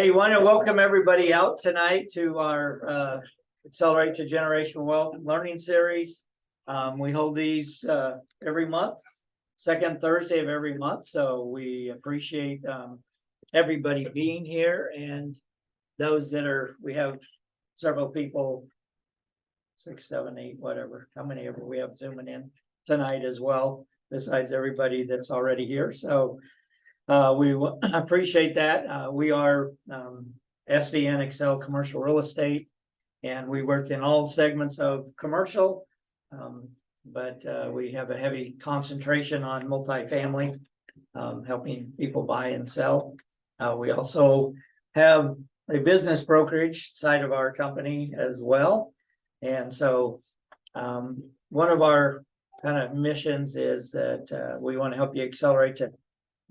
Hey, want to welcome everybody out tonight to our Accelerate to Generational Wealth Learning Series. We hold these every month, second Thursday of every month. So we appreciate everybody being here, and those that are, we have several people, 6, 7, 8, whatever, how many ever we have zooming in tonight as well, besides everybody that's already here. So we appreciate that. We are SVN Excel Commercial Real Estate, and we work in all segments of commercial, but we have a heavy concentration on multifamily, helping people buy and sell. We also have a business brokerage side of our company as well. And so one of our kind of missions is that we want to help you accelerate to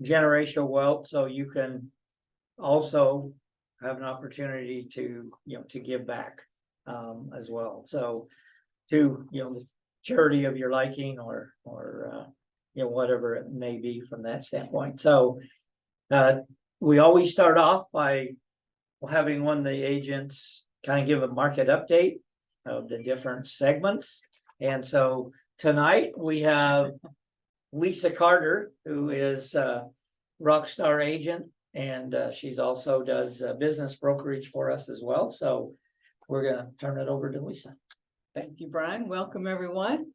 generational wealth, so you can also have an opportunity to to give back as well. So to the charity of your liking, or whatever it may be from that standpoint. So we always start off by having one of the agents kind of give a market update of the different segments. And so tonight we have Lisa Carter, who is a Rockstar agent, and she's also does business brokerage for us as well. So we're going to turn it over to Lisa. Thank you, Brian. Welcome, everyone.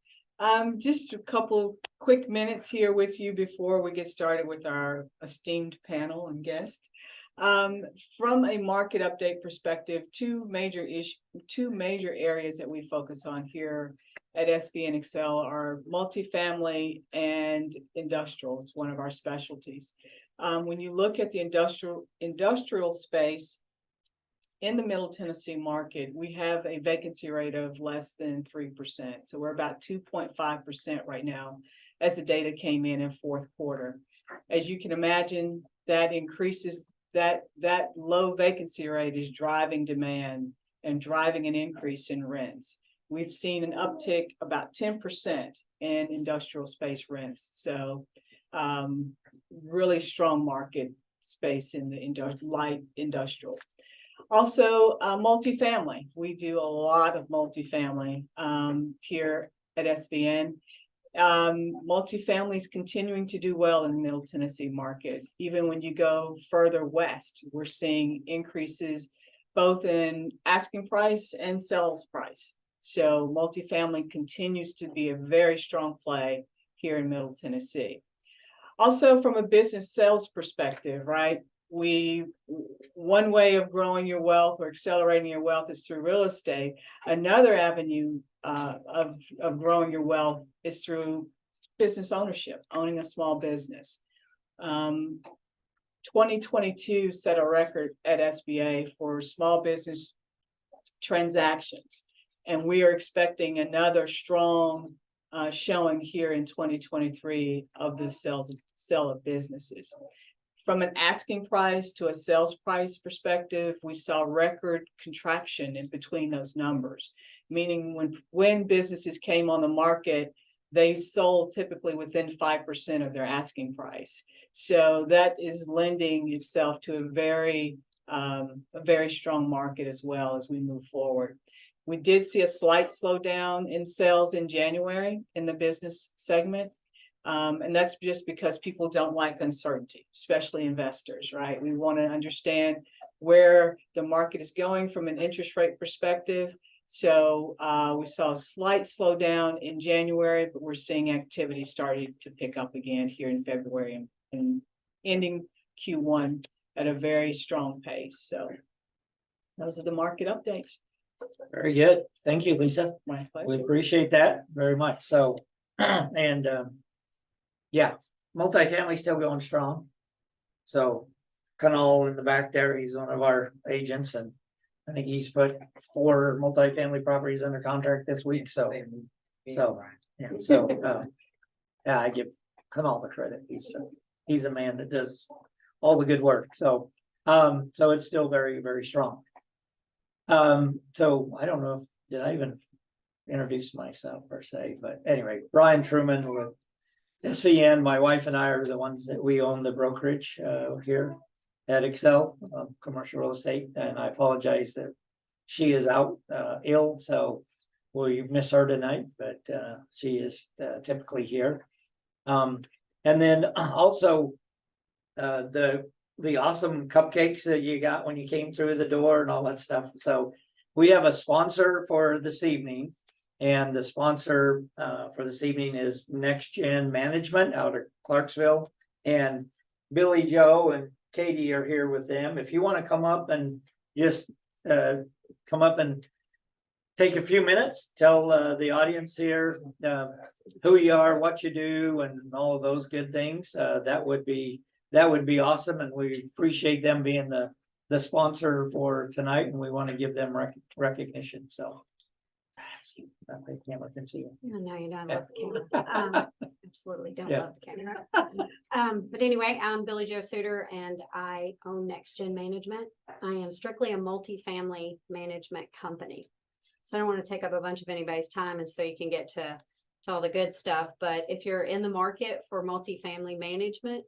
Just a couple quick minutes here with you before we get started with our esteemed panel and guest. From a market update perspective, two major areas that we focus on here at SVN Excel are multifamily and industrial. It's one of our specialties. When you look at the industrial space in the Middle Tennessee market, we have a vacancy rate of less than 3%. So we're about 2.5% right now as the data came in fourth quarter. As you can imagine, that increases that low vacancy rate is driving demand and driving an increase in rents. We've seen an uptick about 10% in industrial space rents. So really strong market space in the light industrial. Also, multifamily. We do a lot of multifamily here at SVN. Multifamily is continuing to do well in the Middle Tennessee market. Even when you go further west, we're seeing increases both in asking price and sales price. So multifamily continues to be a very strong play here in Middle Tennessee. Also, from a business sales perspective, right? One way of growing your wealth or accelerating your wealth is through real estate. Another avenue of growing your wealth is through business ownership, owning a small business. 2022 set a record at SBA for small business transactions, and we are expecting another strong showing here in 2023 of the sale of businesses. From an asking price to a sales price perspective, we saw record contraction in between those numbers, meaning when businesses came on the market, they sold typically within 5% of their asking price. So that is lending itself to a very strong market as well as we move forward. We did see a slight slowdown in sales in January in the business segment. And that's just because people don't like uncertainty, especially investors, right? We want to understand where the market is going from an interest rate perspective. So we saw a slight slowdown in January, but we're seeing activity starting to pick up again here in February and ending Q1 at a very strong pace. So those are the market updates. Very good. Thank you, Lisa. My pleasure. We appreciate that very much. So, and yeah, multifamily still going strong. So Canal in the back there, he's one of our agents, and I think he's put 4 multifamily properties under contract this week. So yeah, I give Canal the credit. He's the man that does all the good work. So so it's still very, very strong. So I don't know if did I even introduce myself per se, but anyway, Brian Truman with SVN. My wife and I are the ones that we own the brokerage here. at Excel, Commercial Real Estate, and I apologize that she is out ill, so we miss her tonight, but she is typically here. And then also the awesome cupcakes that you got when you came through the door and all that stuff. So we have a sponsor for this evening, and the sponsor for this evening is NextGenMgt out of Clarksville, and Billy Joe and Katie are here with them. If you want to come up and just come up and take a few minutes, tell the audience here who you are, what you do, and all of those good things, that would be awesome, and we appreciate them being the sponsor for tonight, and we want to give them recognition. So the camera can see you. No, you don't love the camera. Absolutely don't love the camera. But anyway, I'm Billy Joe Suter, and I own NextGenMgt. I am strictly a multifamily management company. So I don't want to take up a bunch of anybody's time, and so you can get to all the good stuff. But if you're in the market for multifamily management,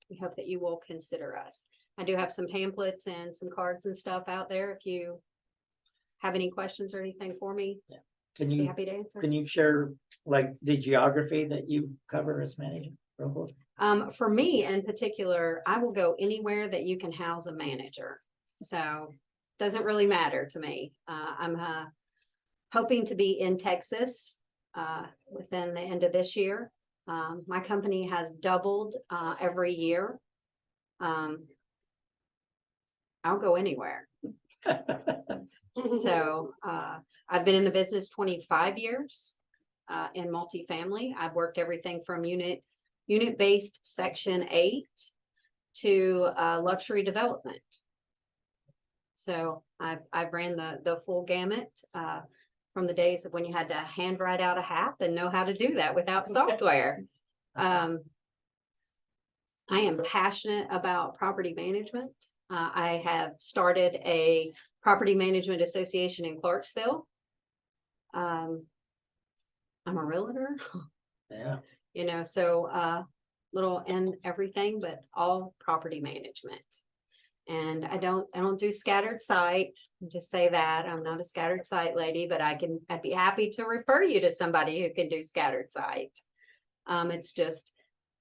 we hope that you will consider us. I do have some pamphlets and some cards and stuff out there. If you have any questions or anything for me, Can I'd be you happy to answer. can you share like the geography that you cover as manager? For me in particular, I will go anywhere that you can house a manager. So doesn't really matter to me. I'm hoping to be in Texas within the end of this year. My company has doubled every year. I'll go anywhere. So I've been in the business 25 years in multifamily. I've worked everything from unit-based Section 8 to luxury development. So I've ran the full gamut from the days of when you had to hand write out a HAP and know how to do that without software. I am passionate about property management. I have started a property management association in Clarksville. I'm a realtor. Yeah. You know, so little in everything, but all property management. And I don't do scattered site. Just say that I'm not a scattered site lady, but I'd be happy to refer you to somebody who can do scattered site. It's just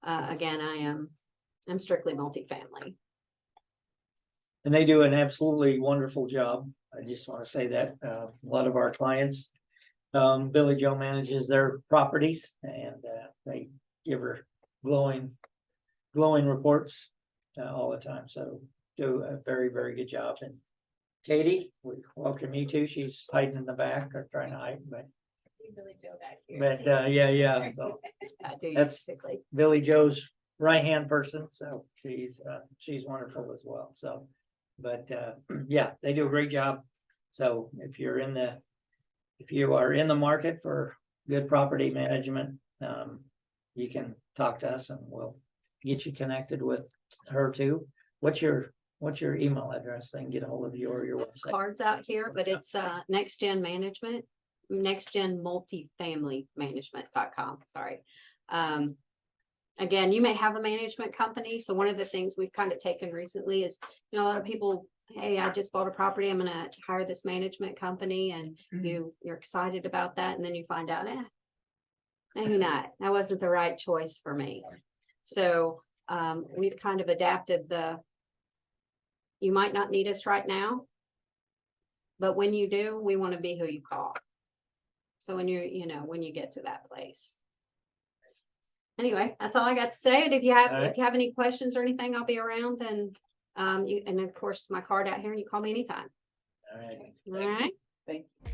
again, I'm strictly multifamily. And they do an absolutely wonderful job. I just want to say that a lot of our clients, Billy Joe manages their properties, and they give her glowing reports all the time. So do a very, very good job. And Katie, we welcome you too. She's hiding in the back or trying to hide, but Billy Joe back here. but yeah. So that's Billy Joe's right-hand person. So she's wonderful as well. So, but yeah, they do a great job. So if you are in the market for good property management, you can talk to us and we'll get you connected with her too. What's your email address? I can get a hold of you or your website. Cards out here, but it's NextGenMgt, NextGenMultifamilyManagement.com. Sorry. Again, you may have a management company. So one of the things we've kind of taken recently is, a lot of people, hey, I just bought a property, I'm going to hire this management company, and you're excited about that, and then you find out, maybe not. That wasn't the right choice for me. So we've kind of adapted you might not need us right now, but when you do, we want to be who you call. So when when you get to that place. Anyway, that's all I got to say. And if you have any questions or anything, I'll be around, and and of course my card out here, and you call me anytime. All right. All right. Thank you.